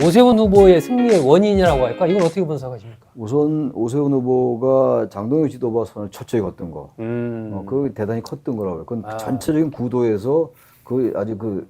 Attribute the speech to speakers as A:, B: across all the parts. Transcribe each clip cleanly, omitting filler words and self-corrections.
A: 오세훈 후보의 승리의 원인이라고 할까? 이건 어떻게 분석하십니까?
B: 우선 오세훈 후보가 장동혁 지도부와 손을 철저히 걷던 거, 그거 대단히 컸던 거라고요. 그건 그 전체적인 구도에서 그 아주 그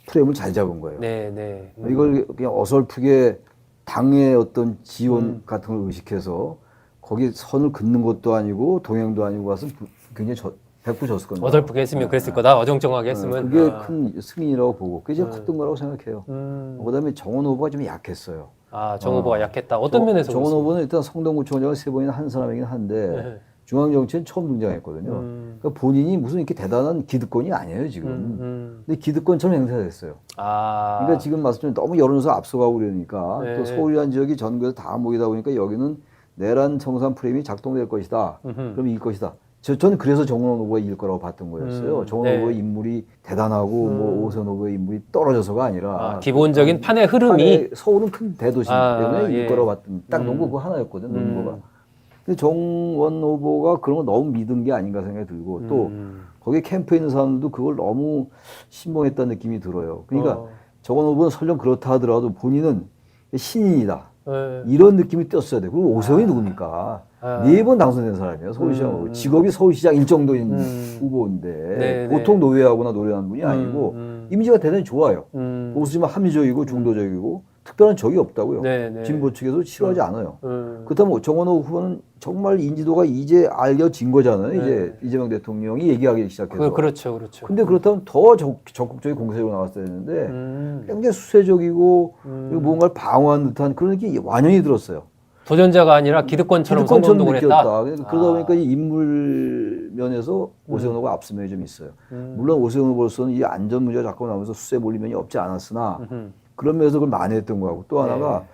B: 프레임을 잘 잡은 거예요.
A: 네, 네.
B: 이걸 그냥 어설프게 당의 어떤 지원 같은 걸 의식해서 거기 선을 긋는 것도 아니고 동행도 아니고 가서 굉장히 100% 졌을 겁니다.
A: 어설프게 했으면 그랬을 거다. 어정쩡하게 했으면.
B: 그게 큰 승인이라고 보고 그게 제일 컸던 거라고 생각해요. 그다음에 정원 후보가 좀 약했어요.
A: 정 후보가 약했다. 어떤 면에서
B: 정원
A: 그렇습니까?
B: 후보는 일단 성동구청장을 3번이나 한 사람이긴 한데
A: 네.
B: 중앙정치엔 처음 등장했거든요. 그러니까 본인이 무슨 이렇게 대단한 기득권이 아니에요 지금. 근데 기득권처럼 행사됐어요. 그러니까 지금 말씀드린 너무 여론조사 앞서가고 그러니까
A: 네.
B: 또 서울이라는 지역이 전국에서 다 모이다 보니까 여기는 내란 청산 프레임이 작동될 것이다. 그럼 이길 것이다. 저는 그래서 정원 후보가 이길 거라고 봤던 거였어요. 정원
A: 네.
B: 후보의 인물이 대단하고 뭐 오세훈 후보의 인물이 떨어져서가 아니라
A: 기본적인 판의 흐름이
B: 서울은 큰 대도시이기 때문에 이길
A: 예.
B: 거라고 봤던 딱 논거 그거 하나였거든 논거가. 근데 정원 후보가 그런 거 너무 믿은 게 아닌가 생각이 들고 또 거기에 캠프에 있는 사람들도 그걸 너무 신봉했다는 느낌이 들어요. 그러니까 정원 후보는 설령 그렇다 하더라도 본인은 신인이다. 이런 느낌이 띄었어야 돼. 그리고 오세훈이 누굽니까? 4번 당선된 사람이에요. 서울시장으로. 직업이 서울시장 일정도인 후보인데
A: 네,
B: 보통 노예하거나 노련한 분이 아니고 이미지가 대단히 좋아요. 보수지만 합리적이고 중도적이고 특별한 적이 없다고요.
A: 네, 네.
B: 진보 측에서 싫어하지 않아요. 그렇다면 정원호 후보는 정말 인지도가 이제 알려진 거잖아요. 이제 이재명 대통령이 얘기하기 시작해서.
A: 그렇죠, 그렇죠.
B: 근데 그렇다면 더 적극적인 공세로 나왔어야 되는데 굉장히 수세적이고 그리고 무언가를 방어한 듯한 그런 느낌이 완연히 들었어요.
A: 도전자가 아니라 기득권처럼 선거운동을 했다.
B: 그러다 보니까 이 인물 면에서 오세훈 후보가 앞서면이 좀 있어요. 물론 오세훈 후보로서는 이 안전 문제가 자꾸 나오면서 수세 몰릴 면이 없지 않았으나 그런 면에서 그걸 만회했던 거하고 또 하나가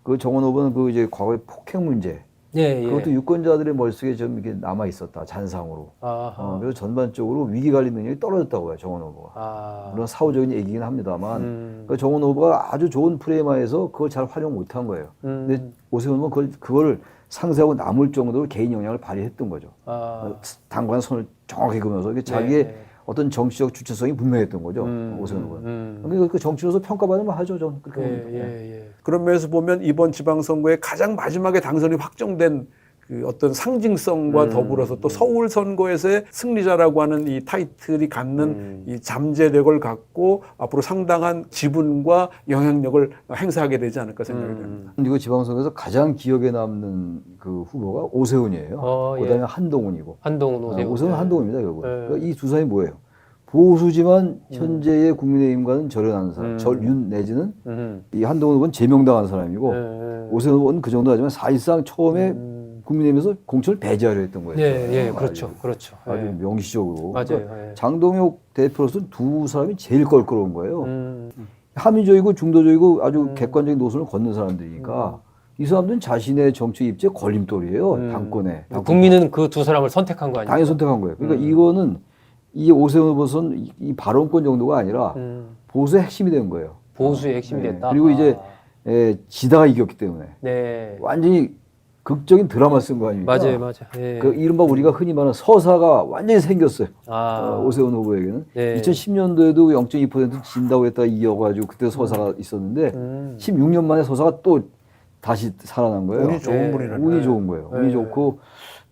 B: 그 정원 후보는 그 이제 과거의 폭행 문제 그것도 유권자들의 머릿속에 좀 이렇게 남아 있었다 잔상으로. 그래서 전반적으로 위기 관리 능력이 떨어졌다고 해요 정원 후보가. 물론 사후적인 얘기긴 합니다만 그 정원 후보가 아주 좋은 프레임하에서 그걸 잘 활용 못한 거예요. 근데 오세훈 후보는 그걸 상쇄하고 남을 정도로 개인 영향을 발휘했던 거죠. 당과는 손을 정확히 그으면서 자기의 어떤 정치적 주체성이 분명했던 거죠. 오세훈 후보는. 근데 그 정치로서 평가받으면 하죠. 저는 그렇게 봅니다.
C: 그런 면에서 보면 이번 지방선거에 가장 마지막에 당선이 확정된 그 어떤 상징성과 더불어서 또 서울 선거에서의 승리자라고 하는 이 타이틀이 갖는 이 잠재력을 갖고 앞으로 상당한 지분과 영향력을 행사하게 되지 않을까 생각이 됩니다.
B: 이거 지방선거에서 가장 기억에 남는 그 후보가 오세훈이에요. 그다음에 한동훈이고.
A: 한동훈, 오세훈.
B: 오세훈은 한동훈입니다, 결국. 그러니까 이 두 사람이 뭐예요? 보수지만 현재의 국민의힘과는 절연하는 사람, 절윤 내지는 이 한동훈 후보는 제명당한 사람이고 오세훈 후보는 그 정도 하지만 사실상 처음에 국민의힘에서 공천을 배제하려 했던 거예요.
A: 그렇죠, 그렇죠.
B: 아주 명시적으로.
A: 맞아요.
B: 그러니까 장동혁 대표로서는 두 사람이 제일 껄끄러운 거예요. 합리적이고 중도적이고 아주 객관적인 노선을 걷는 사람들이니까 이 사람들은 자신의 정치 입지에 걸림돌이에요. 당권에.
A: 국민은 그 두 사람을 선택한 거 아니에요?
B: 당연히 선택한 거예요. 그러니까 이거는 이 오세훈 후보는 이 발언권 정도가 아니라 보수의 핵심이 된 거예요.
A: 보수의 핵심이 됐다.
B: 그리고 이제 지다가 이겼기 때문에 완전히 극적인 드라마 쓴 거 아닙니까?
A: 맞아요.
B: 그 이른바 우리가 흔히 말하는 서사가 완전히 생겼어요. 오세훈 후보에게는. 2010년도에도 0.2% 진다고 했다가 이겨가지고 그때 서사가 있었는데 16년 만에 서사가 또 다시 살아난 거예요.
C: 운이 좋은 분이라는
B: 운이 좋은 거예요. 운이 좋고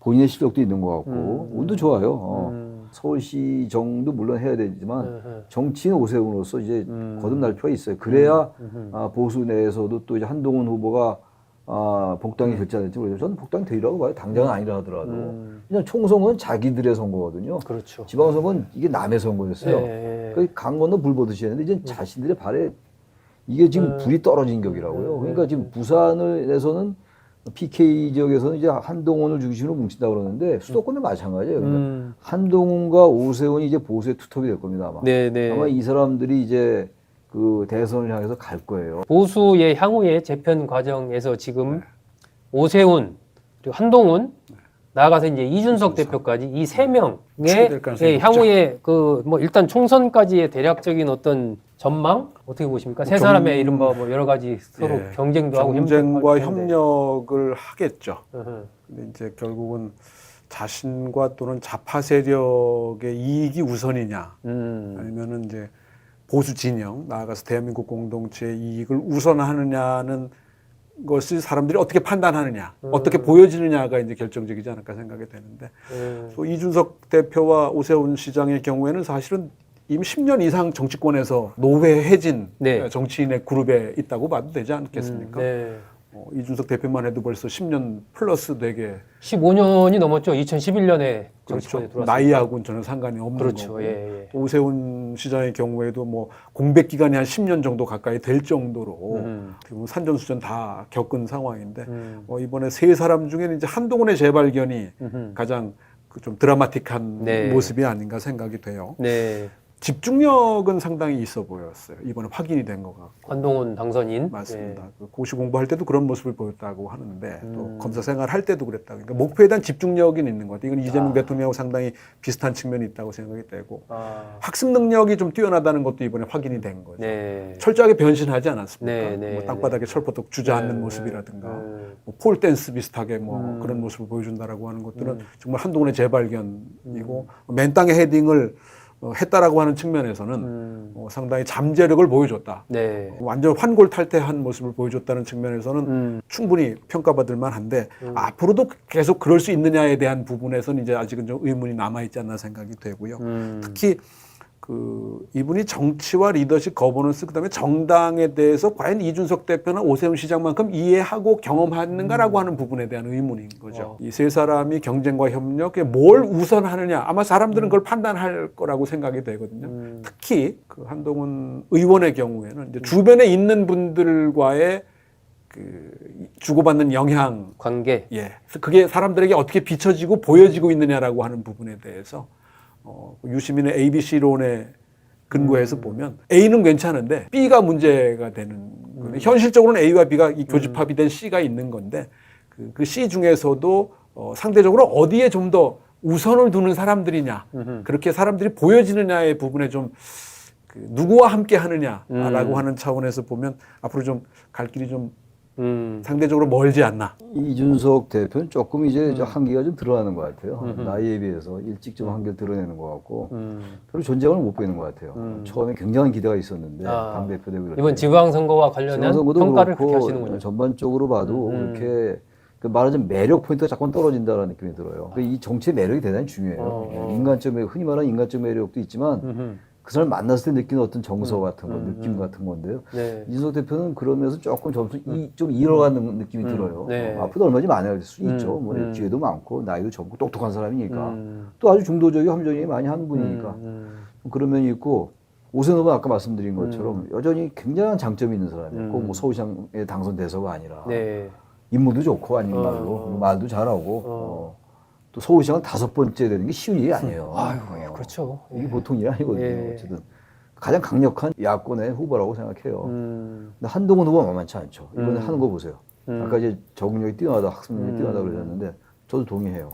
B: 본인의 실력도 있는 것 같고 운도 좋아요. 서울시정도 물론 해야 되지만 정치인 오세훈으로서 이제 거듭날 필요가 있어요. 그래야 보수 내에서도 또 이제 한동훈 후보가 복당이 될지 안 될지 모르겠어요. 저는 복당이 되리라고 봐요. 당장은 아니라 하더라도. 그냥 총선거는 자기들의 선거거든요.
A: 그렇죠.
B: 지방선거는 이게 남의 선거였어요. 강 건너 불 보듯이 했는데 이제 자신들의 발에 이게 지금 불이 떨어진 격이라고요. 그러니까 지금 부산에서는 PK 지역에서는 이제 한동훈을 중심으로 뭉친다 그러는데 수도권도 마찬가지예요. 그러니까 한동훈과 오세훈이 이제 보수의 투톱이 될 겁니다. 아마. 아마 이 사람들이 이제 그 대선을 향해서 갈 거예요.
A: 보수의 향후의 재편 과정에서 지금 오세훈 그리고 한동훈 나아가서 이제 이준석 대표까지 이 세 명의 향후의 그 뭐 일단 총선까지의 대략적인 어떤 전망 어떻게 보십니까? 세 사람의 이른바 뭐 여러 가지 서로 경쟁도 하고
C: 경쟁과 협력을 하겠죠. 근데 이제 결국은 자신과 또는 좌파 세력의 이익이 우선이냐, 아니면은 이제 보수 진영, 나아가서 대한민국 공동체의 이익을 우선하느냐는 것이 사람들이 어떻게 판단하느냐, 어떻게 보여지느냐가 이제 결정적이지 않을까 생각이 되는데, 또 이준석 대표와 오세훈 시장의 경우에는 사실은 이미 10년 이상 정치권에서 노회해진
A: 네.
C: 정치인의 그룹에 있다고 봐도 되지 않겠습니까?
A: 네.
C: 이준석 대표만 해도 벌써 10년 플러스 되게
A: 15년이 넘었죠. 2011년에
C: 그렇죠.
A: 정치권에 들어왔어요.
C: 나이하고는 전혀 상관이 없는
A: 그렇죠.
C: 거고.
A: 예, 예.
C: 오세훈 시장의 경우에도 뭐 공백 기간이 한 10년 정도 가까이 될 정도로 지금 산전수전 다 겪은 상황인데 이번에 세 사람 중에는 이제 한동훈의 재발견이 가장 그 좀 드라마틱한
A: 네.
C: 모습이 아닌가 생각이 돼요.
A: 네.
C: 집중력은 상당히 있어 보였어요. 이번에 확인이 된 것 같고.
A: 한동훈 당선인.
C: 맞습니다.
A: 예.
C: 그 고시 공부할 때도 그런 모습을 보였다고 하는데 또 검사 생활 할 때도 그랬다고. 그러니까 목표에 대한 집중력이 있는 것 같아요. 이건 이재명 대통령하고 상당히 비슷한 측면이 있다고 생각이 되고 학습 능력이 좀 뛰어나다는 것도 이번에 확인이 된 거죠.
A: 네.
C: 철저하게 변신하지 않았습니까?
A: 네, 네,
C: 뭐 땅바닥에 철퍼덕 주저앉는
A: 네,
C: 모습이라든가
A: 네.
C: 뭐 폴 댄스 비슷하게 뭐 그런 모습을 보여준다라고 하는 것들은 정말 한동훈의 재발견이고 맨 땅에 헤딩을 했다라고 하는 측면에서는 상당히 잠재력을 보여줬다.
A: 네.
C: 완전 환골탈태한 모습을 보여줬다는 측면에서는 충분히 평가받을 만한데 앞으로도 계속 그럴 수 있느냐에 대한 부분에서는 이제 아직은 좀 의문이 남아있지 않나 생각이 되고요. 특히 이분이 정치와 리더십 거버넌스 그다음에 정당에 대해서 과연 이준석 대표나 오세훈 시장만큼 이해하고 경험하는가라고 하는 부분에 대한 의문인 거죠. 이 세 사람이 경쟁과 협력에 뭘 우선하느냐 아마 사람들은 그걸 판단할 거라고 생각이 되거든요. 특히 그 한동훈 의원의 경우에는 이제 주변에 있는 분들과의 그 주고받는 영향
A: 관계.
C: 예, 그게 사람들에게 어떻게 비춰지고 보여지고 있느냐라고 하는 부분에 대해서 유시민의 ABC론에 근거해서 보면 A는 괜찮은데 B가 문제가 되는 거예요. 현실적으로는 A와 B가 이 교집합이 된 C가 있는 건데 그 C 중에서도 상대적으로 어디에 좀 더 우선을 두는 사람들이냐 그렇게 사람들이 보여지느냐의 부분에 좀 그 누구와 함께 하느냐라고 하는 차원에서 보면 앞으로 좀 갈 길이 좀 상대적으로 멀지 않나.
B: 이준석 대표는 조금 이제 한계가 좀 드러나는 것 같아요. 나이에 비해서 일찍 좀 한계를 드러내는 것 같고 별로 존재감을 못 보이는 것 같아요. 처음에 굉장한 기대가 있었는데 당대표 되고
A: 이번 지방선거와 관련한
B: 지방선거도
A: 평가를
B: 그렇고
A: 그렇게 하시는군요.
B: 전반적으로 봐도 그렇게 말하자면 매력 포인트가 자꾸 떨어진다는 느낌이 들어요. 이 정치의 매력이 대단히 중요해요. 인간적 매력, 흔히 말하는 인간적 매력도 있지만 그 사람 만났을 때 느끼는 어떤 정서 같은 거, 느낌 같은 건데요.
A: 네.
B: 이준석 대표는 그러면서 조금 점수 좀 잃어가는 느낌이 들어요.
A: 네.
B: 앞으로 얼마든지 많아질 수 있죠. 뭐 기회도 많고 나이도 젊고 똑똑한 사람이니까 또 아주 중도적이고 합리적이 많이 하는 분이니까 그런 면이 있고 오세훈 후보는 아까 말씀드린 것처럼 여전히 굉장한 장점이 있는 사람이에요. 꼭 뭐 서울시장에 당선돼서가 아니라
A: 네.
B: 인물도 좋고 아닌 말도 잘하고 또 서울시장 5번째 되는 게 쉬운 일이 아니에요.
A: 그렇죠.
B: 이게 보통 일이 아니거든요.
A: 예.
B: 어쨌든 가장 강력한 야권의 후보라고 생각해요. 근데 한동훈 후보가 만만치 않죠. 이번에 하는 거 보세요. 아까 이제 적응력이 뛰어나다, 학습력이 뛰어나다 그러셨는데 저도 동의해요.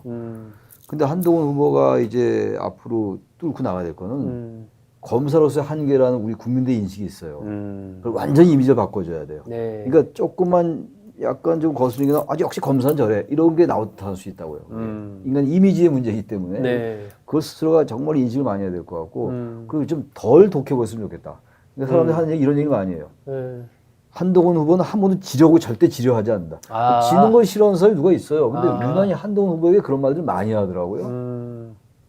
B: 근데 한동훈 후보가 이제 앞으로 뚫고 나가야 될 거는 검사로서의 한계라는 우리 국민들의 인식이 있어요. 그걸 완전히 이미지를 바꿔줘야 돼요.
A: 네.
B: 그러니까 조금만 약간 좀 거슬리거나 역시 검사는 저래 이런 게 나올 수 있다고요. 인간 이미지의 문제이기 때문에
A: 네.
B: 그것 스스로가 정말 인식을 많이 해야 될 것 같고 그리고 좀 덜 독해 보였으면 좋겠다. 그러니까 사람들이 하는 얘기 이런 얘기가 아니에요.
A: 네.
B: 한동훈 후보는 한 번도 지려고 절대 지려하지 않는다. 지는 걸 싫어하는 사람이 누가 있어요. 근데 유난히 한동훈 후보에게 그런 말들을 많이 하더라고요.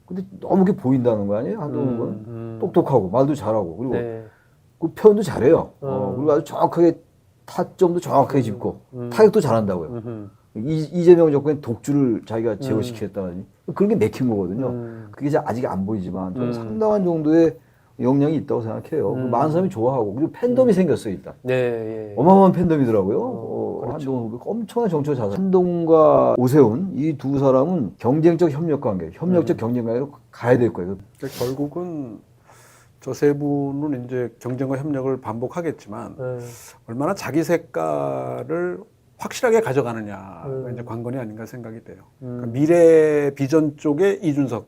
B: 근데 너무 그게 보인다는 거 아니에요? 한동훈 후보는 똑똑하고 말도 잘하고 그리고
A: 네.
B: 그 표현도 잘해요. 그리고 아주 정확하게 타점도 정확하게 짚고 타격도 잘한다고요. 이재명 정권의 독주를 자기가 제어시키겠다니 그런 게 맥힌 거거든요. 그게 이제 아직 안 보이지만 저는 상당한 정도의 역량이 있다고 생각해요. 많은 사람이 좋아하고 그리고 팬덤이 생겼어요 일단.
A: 네. 예.
B: 어마어마한 팬덤이더라고요. 한동훈 후보 엄청난 정치적 자산. 한동훈과 오세훈 이 두 사람은 경쟁적 협력 관계, 협력적 경쟁 관계로 가야 될 거예요.
C: 그러니까 결국은 저 세 분은 이제 경쟁과 협력을 반복하겠지만 얼마나 자기 색깔을 확실하게 가져가느냐가 이제 관건이 아닌가 생각이 돼요. 그러니까 미래 비전 쪽에 이준석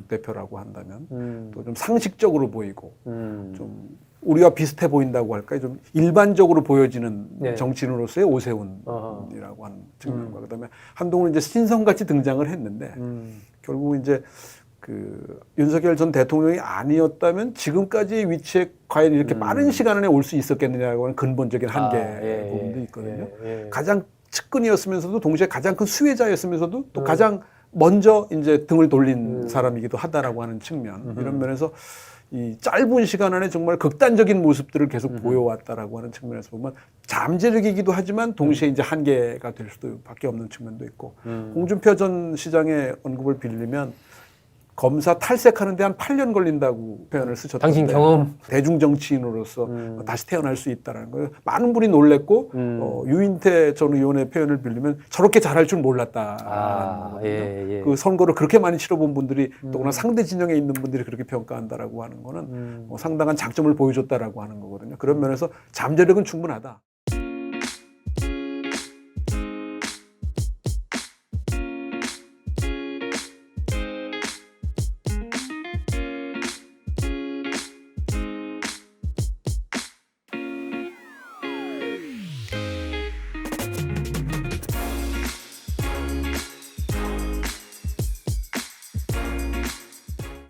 C: 대표라고 한다면 또 좀 상식적으로 보이고 좀 우리와 비슷해 보인다고 할까요? 좀 일반적으로 보여지는
A: 네.
C: 정치인으로서의 오세훈이라고 하는 측면과 그다음에 한동훈은 이제 신성같이 등장을 했는데 결국 이제 그 윤석열 전 대통령이 아니었다면 지금까지 위치에 과연 이렇게 빠른 시간 안에 올 수 있었겠느냐고 하는 근본적인 한계 부분도 있거든요. 가장 측근이었으면서도 동시에 가장 큰 수혜자였으면서도 또 가장 먼저 이제 등을 돌린 사람이기도 하다라고 하는 측면. 이런 면에서 이 짧은 시간 안에 정말 극단적인 모습들을 계속 보여왔다라고 하는 측면에서 보면 잠재력이기도 하지만 동시에 이제 한계가 될 수도 밖에 없는 측면도 있고 홍준표 전 시장의 언급을 빌리면 검사 탈색하는데 한 8년 걸린다고 표현을 쓰셨던데
A: 당신 경험
C: 대중 정치인으로서 다시 태어날 수 있다는 거예요. 많은 분이 놀랬고 유인태 전 의원의 표현을 빌리면 저렇게 잘할 줄 몰랐다. 그 선거를 그렇게 많이 치러본 분들이 또나 상대 진영에 있는 분들이 그렇게 평가한다라고 하는 거는 상당한 장점을 보여줬다라고 하는 거거든요. 그런 면에서 잠재력은 충분하다.